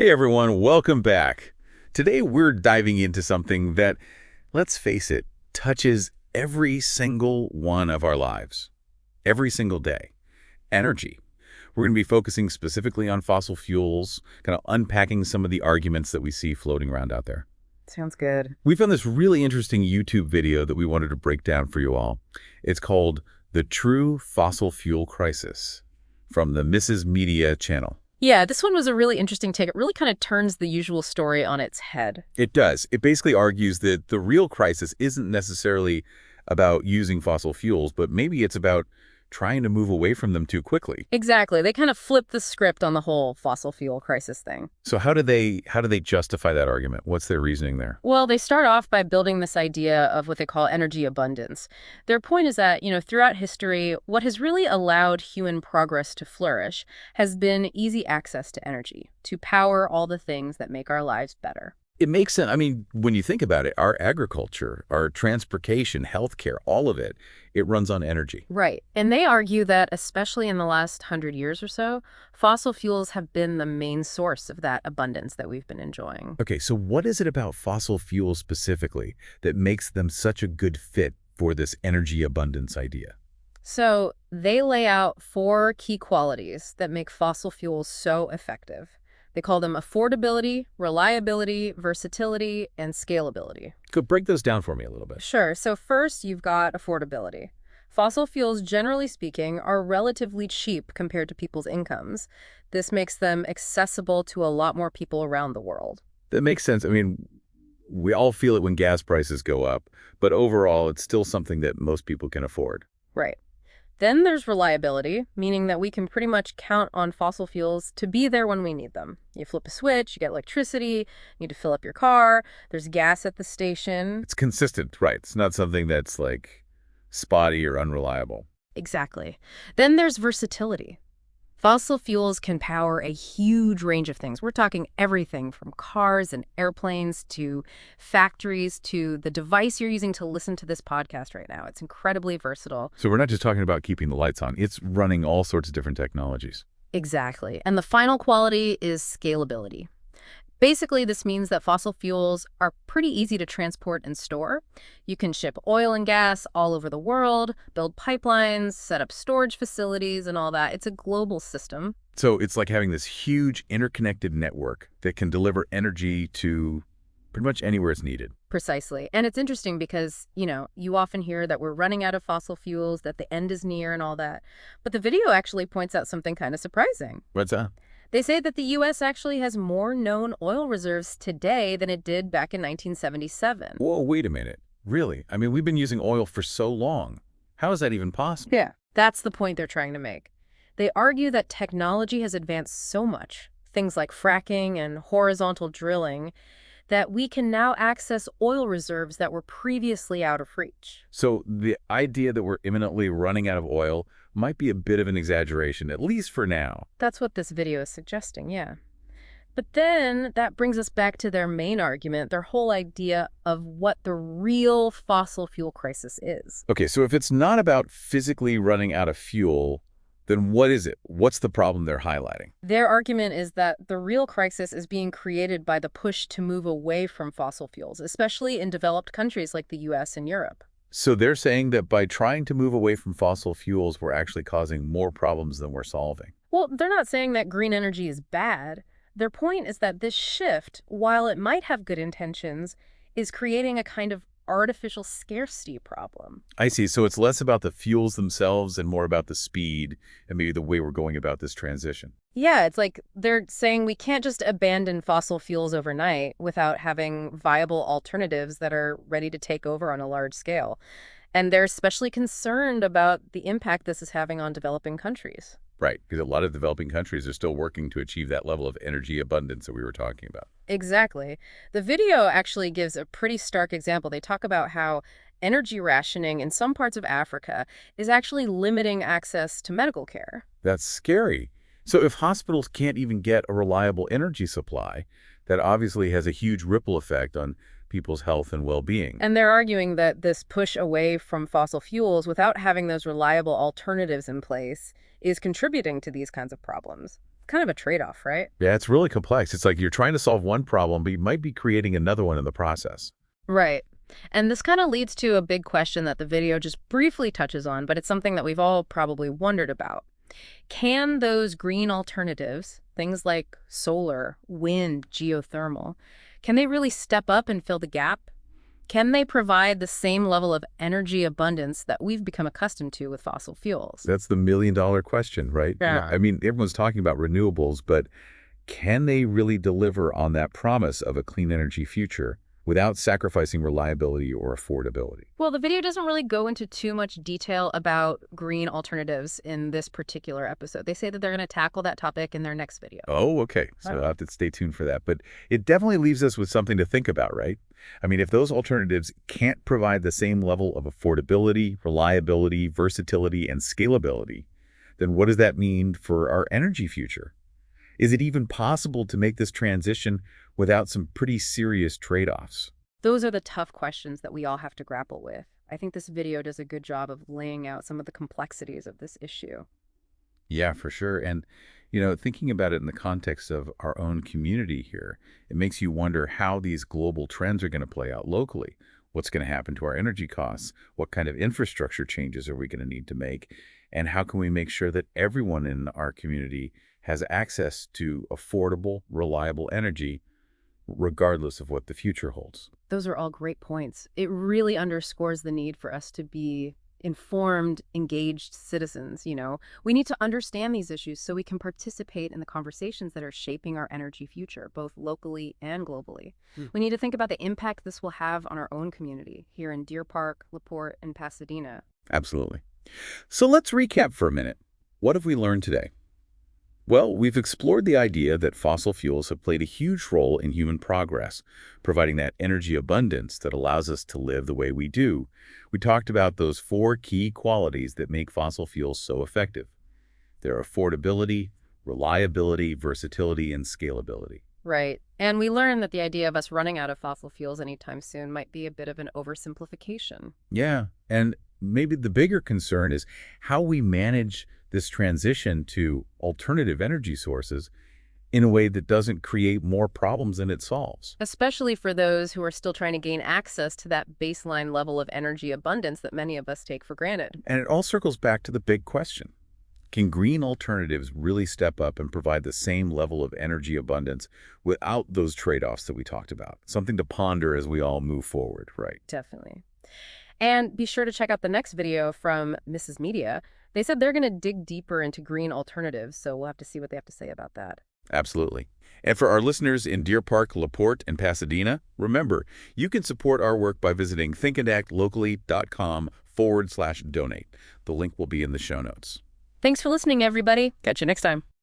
Hey everyone, welcome back. Today we're diving into something that, let's face it, touches every single one of our lives, every single day. Energy. We're going to be focusing specifically on fossil fuels, kind of unpacking some of the arguments that we see floating around out there. Sounds good. We found this really interesting YouTube video that we wanted to break down for you all. It's called The True Fossil Fuel Crisis from the Misesmedia channel. Yeah, this one was a really interesting take. It really kind of turns the usual story on its head. It does. It basically argues that the real crisis isn't necessarily about using fossil fuels, but maybe it's about trying to move away from them too quickly. Exactly. They kind of flip the script on the whole fossil fuel crisis thing. So how do they justify that argument? What's their reasoning there? Well, they start off by building this idea of what they call energy abundance. Their point is that, throughout history, what has really allowed human progress to flourish has been easy access to energy, to power all the things that make our lives better. It makes sense. I mean, when you think about it, our agriculture, our transportation, healthcare, all of it, it runs on energy. Right. And they argue that, especially in the last 100 years or so, fossil fuels have been the main source of that abundance that we've been enjoying. Okay, so what is it about fossil fuels specifically that makes them such a good fit for this energy abundance idea? So they lay out 4 key qualities that make fossil fuels so effective. They call them affordability, reliability, versatility, and scalability. Could break those down for me a little bit. Sure. So first, you've got affordability. Fossil fuels, generally speaking, are relatively cheap compared to people's incomes. This makes them accessible to a lot more people around the world. That makes sense. I mean, we all feel it when gas prices go up, but overall, it's still something that most people can afford. Right. Then there's reliability, meaning that we can pretty much count on fossil fuels to be there when we need them. You flip a switch, you get electricity, you need to fill up your car, there's gas at the station. It's consistent, right? It's not something that's like spotty or unreliable. Exactly. Then there's versatility. Fossil fuels can power a huge range of things. We're talking everything from cars and airplanes to factories to the device you're using to listen to this podcast right now. It's incredibly versatile. So we're not just talking about keeping the lights on. It's running all sorts of different technologies. Exactly. And the final quality is scalability. Basically, this means that fossil fuels are pretty easy to transport and store. You can ship oil and gas all over the world, build pipelines, set up storage facilities and all that. It's a global system. So it's like having this huge interconnected network that can deliver energy to pretty much anywhere it's needed. Precisely. And it's interesting because, you often hear that we're running out of fossil fuels, that the end is near and all that. But the video actually points out something kind of surprising. What's that? They say that the U.S. actually has more known oil reserves today than it did back in 1977. Whoa, wait a minute. Really? I mean, we've been using oil for so long. How is that even possible? Yeah. That's the point they're trying to make. They argue that technology has advanced so much, things like fracking and horizontal drilling, that we can now access oil reserves that were previously out of reach. So the idea that we're imminently running out of oil might be a bit of an exaggeration, at least for now. That's what this video is suggesting, yeah. But then that brings us back to their main argument, their whole idea of what the real fossil fuel crisis is. Okay, so if it's not about physically running out of fuel, then what is it? What's the problem they're highlighting? Their argument is that the real crisis is being created by the push to move away from fossil fuels, especially in developed countries like the US and Europe. So they're saying that by trying to move away from fossil fuels, we're actually causing more problems than we're solving. Well, they're not saying that green energy is bad. Their point is that this shift, while it might have good intentions, is creating a kind of artificial scarcity problem. I see. So it's less about the fuels themselves and more about the speed and maybe the way we're going about this transition. Yeah, it's like they're saying we can't just abandon fossil fuels overnight without having viable alternatives that are ready to take over on a large scale. And they're especially concerned about the impact this is having on developing countries. Right, because a lot of developing countries are still working to achieve that level of energy abundance that we were talking about. Exactly. The video actually gives a pretty stark example. They talk about how energy rationing in some parts of Africa is actually limiting access to medical care. That's scary. So if hospitals can't even get a reliable energy supply, that obviously has a huge ripple effect on people's health and well-being. And they're arguing that this push away from fossil fuels without having those reliable alternatives in place is contributing to these kinds of problems. Kind of a trade-off, right? Yeah, it's really complex. It's like you're trying to solve one problem, but you might be creating another one in the process. Right. And this kind of leads to a big question that the video just briefly touches on, but it's something that we've all probably wondered about. Can those green alternatives, things like solar, wind, geothermal, can they really step up and fill the gap? Can they provide the same level of energy abundance that we've become accustomed to with fossil fuels? That's the million-dollar question, right? Yeah. I mean, everyone's talking about renewables, but can they really deliver on that promise of a clean energy future without sacrificing reliability or affordability? Well, the video doesn't really go into too much detail about green alternatives in this particular episode. They say that they're going to tackle that topic in their next video. Oh, okay. So I'll have to stay tuned for that. But it definitely leaves us with something to think about, right? I mean, if those alternatives can't provide the same level of affordability, reliability, versatility, and scalability, then what does that mean for our energy future? Is it even possible to make this transition without some pretty serious trade-offs? Those are the tough questions that we all have to grapple with. I think this video does a good job of laying out some of the complexities of this issue. Yeah, for sure. And, thinking about it in the context of our own community here, it makes you wonder how these global trends are going to play out locally. What's going to happen to our energy costs? What kind of infrastructure changes are we going to need to make? And how can we make sure that everyone in our community has access to affordable, reliable energy, regardless of what the future holds? Those are all great points. It really underscores the need for us to be informed, engaged citizens. We need to understand these issues so we can participate in the conversations that are shaping our energy future, both locally and globally. We need to think about the impact this will have on our own community here in Deer Park, LaPorte, and Pasadena. Absolutely. So let's recap for a minute. What have we learned today? Well, we've explored the idea that fossil fuels have played a huge role in human progress, providing that energy abundance that allows us to live the way we do. We talked about those 4 key qualities that make fossil fuels so effective. They're affordability, reliability, versatility, and scalability. Right. And we learned that the idea of us running out of fossil fuels anytime soon might be a bit of an oversimplification. Yeah, and maybe the bigger concern is how we manage this transition to alternative energy sources in a way that doesn't create more problems than it solves. Especially for those who are still trying to gain access to that baseline level of energy abundance that many of us take for granted. And it all circles back to the big question. Can green alternatives really step up and provide the same level of energy abundance without those trade-offs that we talked about? Something to ponder as we all move forward, right? Definitely. And be sure to check out the next video from Misesmedia. They said they're going to dig deeper into green alternatives, so we'll have to see what they have to say about that. Absolutely. And for our listeners in Deer Park, LaPorte, and Pasadena, remember, you can support our work by visiting thinkandactlocally.com/donate. The link will be in the show notes. Thanks for listening, everybody. Catch you next time.